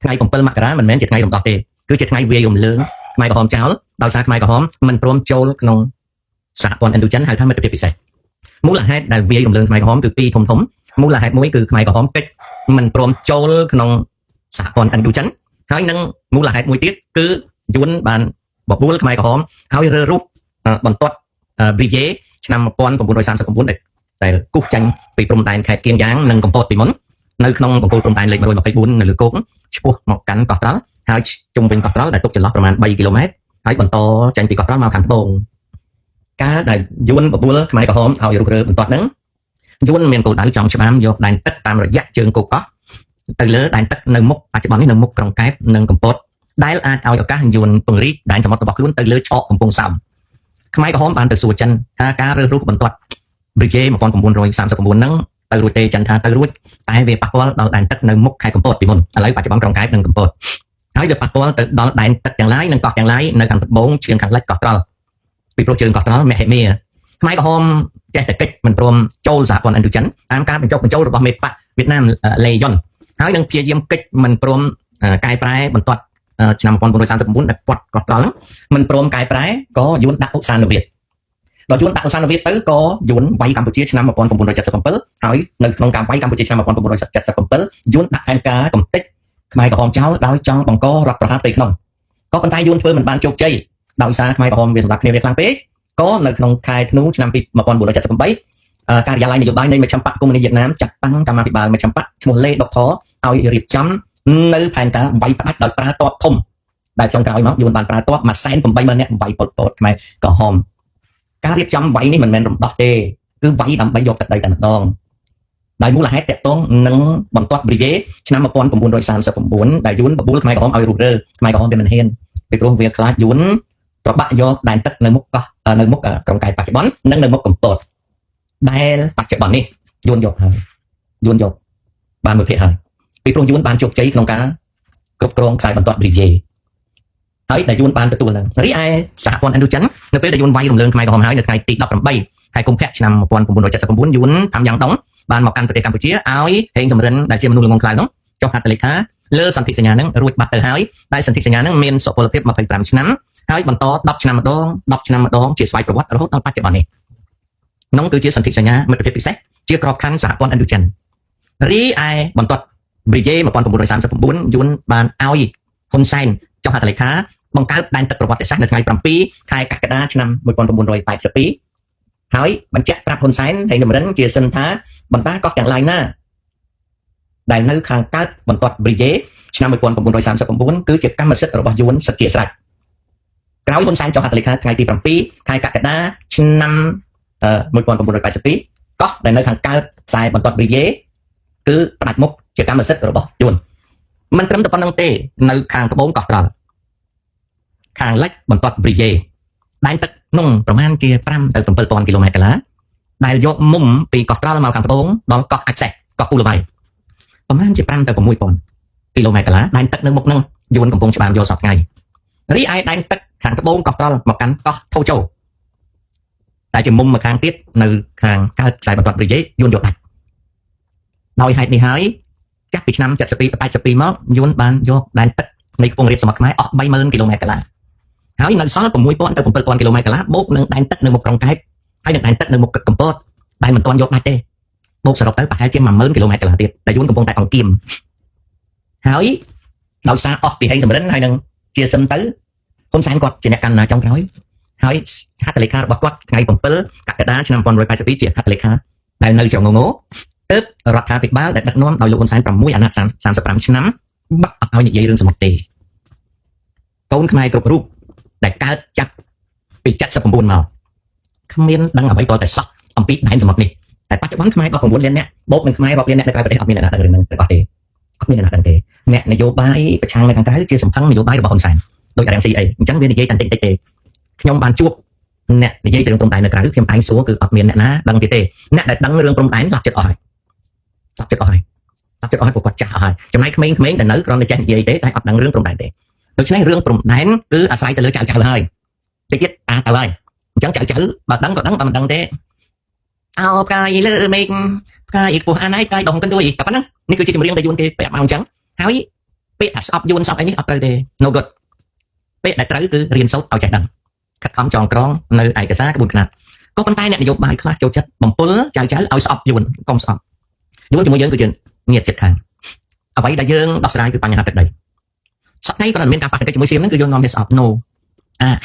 ថ្ងៃ7មករាមិនមែនជាថ្ងៃរំដោះទេគឺជាថ្ងៃវាយរំលើងខ្មែរក្រហមចោលដោយសារខ្មែរក្រហមមិនព្រមចូលក្នុងសហព័ន្ធឥណ្ឌូចិនហៅថាមិត្តភាពពិសេសមូលហេតុដែលវាយរំលើងខ្មែរក្រហមគឺពីរធំមូលហេតុមួយគឺខ្មែរក្រហមពេចមិនព្រមចូលក្នុងសហព័ន្ធឥណ្ឌូចិនហើយនឹងមូលហេតុមួយទៀតគឺយួនបានបបួលខ្មែរក្រហមហើយរើរុះបន្ទាត់ប៊ីយេឆ្នាំ1939ដែលគូសចាញ់ពីព្រំដែនខេត្តគៀងយ៉ាងនិងកំពតពីមុននៅក្នុងបង្គោលព្រំដែនលេខ124នៅលើគោកឆ្ពោះមកកាន់កោះត្រល់ហើយជុំវិញកោះត្រល់ដែលទុកចន្លោះប្រមាណ3គីឡូម៉ែត្រហើយបន្តចេញពីកោះត្រល់មកខាងត្បូងការដែលយួនបបួលខ្មែរក្រហមឲ្យរុះរើបន្ទាត់ហ្នឹងយួនមានគោលដៅចង់ច្បាមយកដែនទឹកតាមរយៈជើងគោកកោះទៅលើដែនទឹកនៅមុខបច្ចុប្បន្ននេះនៅមុខក្រុងកែបនិងកំពតដែលអាចឲ្យឱកាសយួនពង្រីកដែនសមុទ្ររបស់ខ្លួនទៅលើឆកកំពង់សោមខ្មែរក្រហមបានទៅសួរចិនថាការរើសរុះបន្ទាត់ប៊ីយេ1939ហ្នឹងទៅរួចទេចិនថាទៅរួចតែវាប៉ះពាល់ដល់ដែនទឹកនៅមុខខេត្តកំពតពីមុនឥឡូវបច្ចុប្បន្នក្រុងកែបនិងកំពតហើយវាប៉ះពាល់ទៅដល់ដែនទឹកទាំងឡាយនិងកោះទាំងឡាយនៅខាងត្បូងជើងខាងលិចកោះត្រល់ពីព្រោះជើងកោះត្រល់មហិមាខ្មែរក្រហមចេះតែកិច្ចមិនព្រមចូលសហព័ន្ធឥណ្ឌូចិនតាមការបញ្ចុះបញ្ចូលរបស់មេបកវៀតណាមលេយុនហើយនឹងព្យាយាមកិច្ចមិនព្រមកែប្រែបន្ទាត់ឆ្នាំ1939ដែលពាត់កោះត្រល់មិនព្រមកែប្រែក៏យួនដាក់ឧស្សាហ៍នវាទដល់យួនដាក់ឧស្សាហ៍នវាទទៅក៏យួនវាយកម្ពុជាឆ្នាំ1977ហើយនៅក្នុងការវាយកម្ពុជាឆ្នាំ1977យួនដាក់ផែនការកំទេចខ្មែរក្រហមចោលដោយចង់បង្ករដ្ឋប្រហារផ្ទៃក្នុងក៏ប៉ុន្តែយួនធ្វើមិនបានជោគជ័យដោយសារខ្មែរក្រហមវាសម្រាប់គ្នាវាខ្លាំងពេកក៏នៅក្នុងខែធ្នូឆ្នាំ1978ការិយាល័យនយោបាយនៃមជ្ឈមបកកុម្មុយនីសវៀតណាមចាត់តាំងកម្មាភិបាលមជ្ឈមបកឈ្មោះលេដុកធរឲ្យរៀបចំនៅផែនការវាយផ្ដាច់ដោយប្រើទ័ពធំដែលចុងក្រោយមកយួនបានប្រើទ័ព180,000នាក់វាយប៉ុលពតខ្មែរក្រហមការរៀបចំវាយនេះមិនមែនរំដោះទេគឺវាយដើម្បីយកទឹកដីតែម្ដងដោយមូលហេតុតាក់ទងនឹងបន្ទាត់ប៊ីយេឆ្នាំ1939ដែលយួនបបួលខ្មែរក្រហមឲ្យរុះរើខ្មែរក្រហមវាមិនហ៊ានពីព្រោះវាខ្លាចយួនប្របាក់យកដែនទឹកនៅមុខកោះនៅមុខក្រុងកែបបច្ចុប្បន្ននិងនៅមុខកំពតដែលបច្ចុប្បន្ននេះយួនយកហើយយួនយកបានមួយភាគហើយពីព្រោះយួនបានជោគជ័យក្នុងការគ្រប់គ្រងខ្សែបន្ទាត់ប៊ីយេហើយដែលយួនបានទទួលនឹងរីឯសហព័ន្ធឥណ្ឌូចិននៅពេលដែលយួនវាយរំលើងខ្មែរក្រហមហើយនៅថ្ងៃទី18ខែកុម្ភៈឆ្នាំ1979យួនផាំយ៉ាងដុងបានមកកាន់ប្រទេសកម្ពុជាឲ្យហេងសំរិនដែលជាមនុស្សល្ងងខ្លៅនោះចុះហត្ថលេខាលើសន្ធិសញ្ញានឹងរួចបាត់ទៅហើយដែលសន្ធិសញ្ញានឹងមានសុពលភាព25ឆ្នាំហើយបន្ត10ឆ្នាំម្ដងជាស្វ័យប្រវត្តិរហូតដល់បច្ចុប្បន្ននេះនោះគឺជាសន្ធិសញ្ញាមិត្តភាពពិសេសជាក្របខ័ណ្ឌសហព័ន្ធឥណ្ឌូចិនរីឯបន្ទាត់ប៊ីយេ1939យួនបានឲ្យហ៊ុនសែនចុះហត្ថលេខាបង្កើតដែនទឹកប្រវត្តិសាស្ត្រនៅថ្ងៃ7ខែកក្កដាឆ្នាំ1982ហើយបញ្ជាក់ប្រាប់ហ៊ុនសែនហើយលំរិនជាសិនថាបណ្ដាកោះទាំងឡាយណាដែលនៅខាងកើតបន្ទាត់ប៊ីយេឆ្នាំ1939គឺជាកម្មសិទ្ធិរបស់យួនសិទ្ធិជាស្រេចក្រោយហ៊ុនសែនចុះហត្ថលេខាថ្ងៃទី7ខែកក្កដាឆ្នាំ1982កោះដែលនៅខាងកើតខ្សែបន្ទាត់ប៊ីយេគឺផ្ដាច់មុខជាកម្មសិទ្ធិរបស់យួនមិនត្រឹមតែប៉ុណ្្នឹងទេនៅខាងត្បូងកោះត្រល់ខាងលិចបន្ទាត់ប៊ីយេដែនទឹកនោះប្រមាណជា5ទៅ7,000គីឡូម៉ែត្រកន្លះដែលយកមុំពីកោះត្រល់មកខាងត្បូងដល់កោះអាចសេះកោះពូលវ៉ៃប្រមាណជា5ទៅ6,000គីឡូម៉ែត្រកន្លះដែនទឹកនៅមុខនោះយួនកំពុងច្បាមយកសពថ្ងៃរីឯដែនទឹកខាងត្បូងកោះត្រល់មកកាន់កោះថូជោតែជាមុំមកខាងទៀតនៅខាងកើតខ្សែបន្ទាត់ប៊ីយេយួនយកដាច់ដោយហេតុនេះហើយចាស់ពីឆ្នាំ72 82មកយួនបានយកដែនទឹកនៃខ្ពង់រាបសមុទ្រខ្មែរអស់30,000គីឡូម៉ែត្រកន្លះហើយនៅសល់6,000ទៅ7,000គីឡូម៉ែត្រកន្លះបូកនឹងដែនទឹកនៅមុខក្រុងកែបហើយនឹងដែនទឹកនៅមុខកំពតដែលមិនទាន់យកដាច់ទេបូកសរុបទៅប្រហែលជា10,000គីឡូម៉ែត្រកន្លះទៀតតែយួនកំពុងតែអង្គៀមហើយដោយសារអស់ពីហេងសំរិនហើយនឹងជាសិនទៅហ៊ុនសែនគាត់ជាអ្នកកាន់អំណាចចុងក្រោយហើយហត្ថលេខារបស់គាត់ថ្ងៃ7កក្កដាឆ្នាំ1982ជាហត្ថលេខាដែលនៅចងងទើបរដ្ឋាភិបាលដែលដឹកនាំដោយលោកហ៊ុនសែន6អាណត្តិ35ឆ្នាំបាក់អត់ឲ្យនិយាយរឿងសមុទ្រទេកូនខ្មែរគ្រប់រូបដែលកើតចាប់ពី79មកគ្មានដឹងអ្វីក៏តែសោះអំពីដែនសមុទ្រនេះតែបច្ចុប្បន្នខ្មែរ19លានអ្នកបូកនឹងខ្មែររាប់លានអ្នកនៅក្រៅប្រទេសអត់មានអ្នកណាដឹងរឿងហ្នឹងទេអត់មានអ្នកណាដឹងទេអ្នកនយោបាយប្រឆាំងនៅខាងក្រៅជាសំផឹងនយោបាយរបស់ហ៊ុនសែនដោយRMCអីអញ្ចឹងវានិយាយតែតិចទេខ្ញុំបានជួបអ្នកនិយាយពីរឿងព្រំដែននៅក្រៅខ្ញុំឯងសួរគឺអត់មានអ្នកណាដឹងទេអ្នកដែលដឹងរឿងព្រំដែនស្លាប់ចិត្តអស់ហើយពួកគាត់ចាស់អស់ហើយចំណែកក្មេងៗដែលនៅគ្រាន់តែចេះនិយាយទេតែអត់ដឹងរឿងព្រំដែនទេដូច្នេះរឿងព្រំដែនគឺអាស្រ័យទៅលើចៅហើយតិចទៀតទៅហើយអញ្ចឹងចៅបើដឹងក៏ដឹងបើមិនដឹងទេអោផ្កាយលើមេឃផ្កាយខ្ពស់អាណៃផ្កាយដងកន្ទួយតែប៉ុណ្ណឹងនេះគឺជាចម្រៀងដែលយួនគេប្រាប់មកអញ្ចឹងហើយ ពាក្យថាស្អប់យួនស្អប់អីនេះអត់ត្រូវទេ no good ពាក្យដែលត្រូវគឺរៀនសូត្រឲ្យចេះដឹងខិតខំចងក្រងនៅឯកសារក្បួនខ្នាតក៏ប៉ុន្តែអ្នកនយោបាយខ្លះចូលចិត្តបំពុលចៅឲ្យស្អប់យួនកុំស្អប់យួនជាមួយយើងគឺជាញាតិចិត្តខាងអ្វីដែលយើងដោះស្រាយគឺបញ្ហាទឹកដីសប្តាហ៍ក៏មានការប៉ះទង្គិចជាមួយសៀមហ្នឹងគឺយើងនាំគ្នាស្អប់ no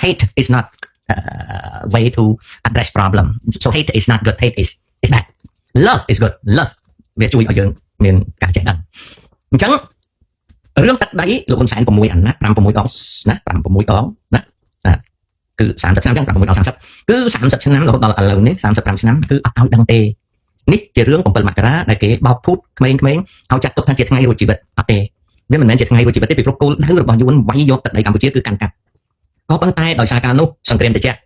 hate is not way to address problem so hate is not good hate is bad love is good love វាជួយឲ្យយើងមានការចេះដឹងអញ្ចឹងរឿងទឹកដីលោកហ៊ុនសែន6អាណត្តិ5 6ដងណា5 6ដងណាគឺ30ឆ្នាំចឹង6ដល់30គឺ30ឆ្នាំរហូតដល់ឥឡូវនេះ35ឆ្នាំគឺអត់ឲ្យដឹងទេនេះជារឿង7មករាដែលគេបោកភូតក្មេងៗឲ្យចាត់ទុកថាជាថ្ងៃរួចជីវិតអត់ទេវាមិនមែនជាថ្ងៃរួចជីវិតទេពីព្រោះគោលដៅរបស់យួនវាយយកទឹកដីកម្ពុជាគឺកាន់កាប់ក៏ប៉ុន្តែដោយសារការនោះសង្គ្រាមត្រជាក់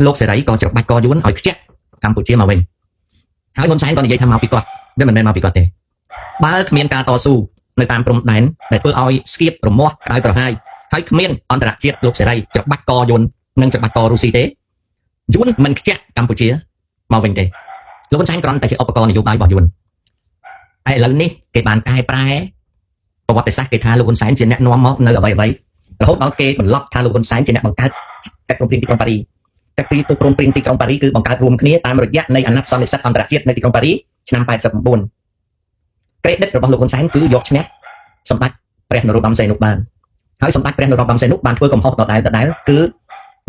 លោកសេរីក៏ច្របាច់កយួនឲ្យខ្ជាក់កម្ពុជាមកវិញហើយហ៊ុនសែនក៏និយាយថាមកពីគាត់វាមិនមែនមកពីគាត់ទេបើគ្មានការតស៊ូនៅតាមព្រំដែនដែលធ្វើឲ្យស្គៀបរមាស់ក្តៅក្រហាយហើយគ្មានអន្តរជាតិលោកសេរីច្របាច់កយួននិងច្របាច់ករុស្ស៊ីទេយួនមិនខ្ជាក់កម្ពុជាមកវិញទេលោកហ៊ុនសែនគ្រាន់តែជាឧបករណ៍នយោបាយរបស់យួនហើយឥឡូវនេះគេបានកែប្រែប្រវត្តិសាស្ត្រគេថាលោកហ៊ុនសែនជាអ្នកនាំមកនៅអ្វីៗរហូតដល់គេបន្លប់ថាលោកហ៊ុនសែនជាអ្នកបង្កើតកិច្ចព្រមព្រៀងទីក្រុងប៉ារីកិច្ចព្រមព្រៀងទីក្រុងប៉ារីគឺបង្កើតរួមគ្នាតាមរយៈនៃអាណត្តិសន្និសីទអន្តរជាតិនៅទីក្រុងប៉ារីឆ្នាំ89ក្រេឌិតរបស់លោកហ៊ុនសែនគឺយកឈ្នះសម្ដេចព្រះនរោត្តមសីហនុបានហើយសម្ដេចព្រះនរោត្តមសីហនុបានធ្វើកំហុសដដែលគឺ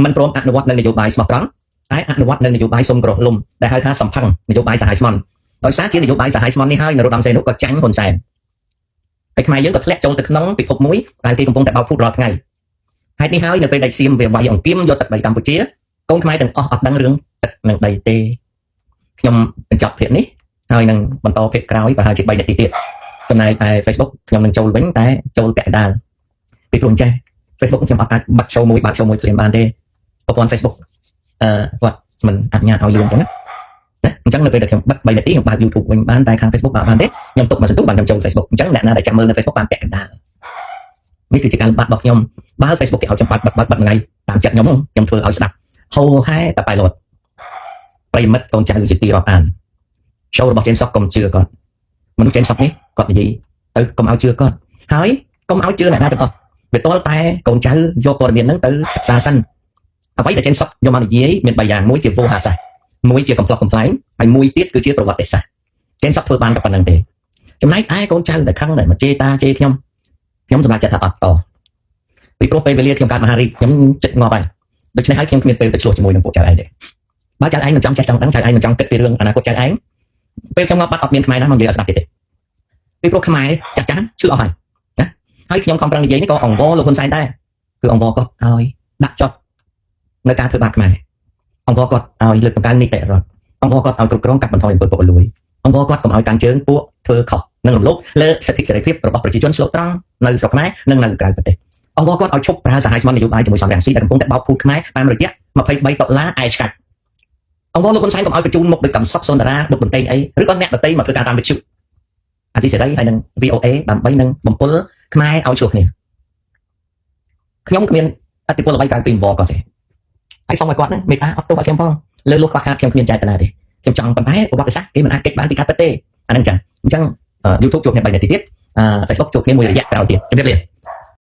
មិនព្រមអនុវត្តនៅនយោបាយស្មោះត្រង់តែអនុវត្តនៅនយោបាយសុំក្រោះលំដែលហៅថាសំផឹងនយោបាយសហស្មន់ដោយសារជានយោបាយសហស្មន់នេះហើយនរោត្តមសីហនុក៏ចាញ់ហ៊ុនសែនហើយខ្មែរយើងក៏ធ្លាក់ចូលទៅក្នុងពិភពមួយដែលគេកំពុងតែបោកភូតរាល់ថ្ងៃហេតុនេះហើយនៅពេលដែលសៀមវាវាយអង្គាមយកទឹកដីកម្ពុជាកូនខ្មែរទាំងអស់អត់ដឹងរឿងទឹកនិងដីទេខ្ញុំបញ្ចប់ភាគនេះហើយនឹងបន្តភាគក្រោយប្រហែលជា3នាទីទៀតចំណែកឯ Facebook ខ្ញុំនឹងចូលវិញតែចូលពាក់កណ្ដាលពីព្រោះអញ្ចេះ Facebook ខ្ញុំអត់អាចបាត់ចូលមួយភ្លាមបានទេប្រព័ន្ធ Facebook គាត់មិនអនុញ្ញាតឲ្យយូរអញ្ចឹងណាអញ្ចឹងនៅពេលដែលខ្ញុំបិទ3នាទីខ្ញុំបើក YouTube វិញបានតែខាង Facebook បើបានទេខ្ញុំទុកមកសន្ទុះបានខ្ញុំចូល Facebook អញ្ចឹងអ្នកណាដែលចាំមើលនៅ Facebook បានពាក់កណ្ដាលនេះគឺជាការលំបាករបស់ខ្ញុំបើ Facebook គេឲ្យខ្ញុំបើកថ្ងៃតាមចិត្តខ្ញុំធ្វើឲ្យស្ដាប់ហូហែតែប៉ៃលត់ប្រិមិត្តកូនចៅជាទីរាប់អាន show របស់ James Sock កុំជឿគាត់មនុស្ស James Sock នេះគាត់និយាយទៅកុំឲ្យជឿគាត់ហើយកុំឲ្យជឿអ្នកណាទាំងអស់វាទាល់តែកូនចៅយកព័ត៌មានហ្នឹងទៅសិក្សាសិនអ្វីដែល James Sock យកមកនិយាយមាន3យ៉ាងមួយជាវោហារសាស្ត្រមួយជាកំប្លុកកំ pl ែងហើយមួយទៀតគឺជាប្រវត្តិសាស្ត្រ James Sock ធ្វើបានតែប៉ុណ្្នឹងទេចំណែកឯកូនចៅដែលខឹងដែលមកជេរតាជេរខ្ញុំសម្រាប់ចិត្តថាអត់តពីព្រោះពេលវេលាខ្ញុំកើតមហារីកខ្ញុំចិត្តងាប់ហើយដូច្នេះហើយខ្ញុំគ្មានពេលទៅឆ្លោះជាមួយនឹងពួកចៅឯងទេបើចៅឯងមិនចង់ចេះចង់ដឹងចៅឯងមិនចង់គិតពីរឿងអនាគតចៅឯងពេលខ្ញុំងាប់បាត់អត់មានខ្មែរណាមកនិយាយឲ្យស្ដាប់ទេពីព្រោះខ្មែរចាស់ឈឺអស់ហើយណាហើយខ្ញុំខំប្រឹងនិយាយនេះក៏អង្វរលោកហ៊ុនសែនដែរគឺអង្វរគាត់ឲ្យដាក់ចប់នៅការធ្វើបាបខ្មែរអង្វរគាត់ឲ្យលើកតម្កើងនីតិរដ្ឋអង្វរគាត់ឲ្យគ្រប់គ្រងកាត់បន្ថយអំពើពុករលួយអង្វរគាត់កុំឲ្យកាន់ជើងពួកធ្វើខុសនិងរំលោភលើសិទ្ធិសេរីភាពរបស់ប្រជាជនស្លូតត្រង់នៅស្រុកខ្មែរនិងនៅក្រៅប្រទេសអង្វរគាត់ឲ្យឈប់ប្រើសហស្ម័ននយោបាយជាមួយសំរងស៊ីដែលកំពុងតែបោកភូតខ្មែរតាមរយៈ$23ឯឆ្កាច់អង្វរលោកហ៊ុនសែនកុំឲ្យបញ្ជូនមុខដោយកំសុកសុនតារាលោកបន្ទៃអីឬក៏អ្នកដតីមកធ្វើការតាមវិទ្យុអាស៊ីសេរីហើយនឹង VOA ដើម្បីនឹងបំពុលខ្មែរឲ្យឆ្លោះគ្នាខ្ញុំគ្មានអធិពលអ្វីក្រៅពីអង្វរគាត់ទេហើយសូមឲ្យគាត់មេត្តាអត់ទោសឲ្យខ្ញុំផងលើលុះខ្វះខាតខ្ញុំគ្មានចេតនាទេខ្ញុំចង់ប៉ុន្តែប្រវត្តិសាស្ត្រគេមិនអាចគេចបានពីការពិតទេអាហ្នឹងអញ្ចឹង YouTube ជួបគ្នា3នាទីទៀតFacebook ជួបគ្នាមួយរយៈក្រោយទៀតជម្រាបលា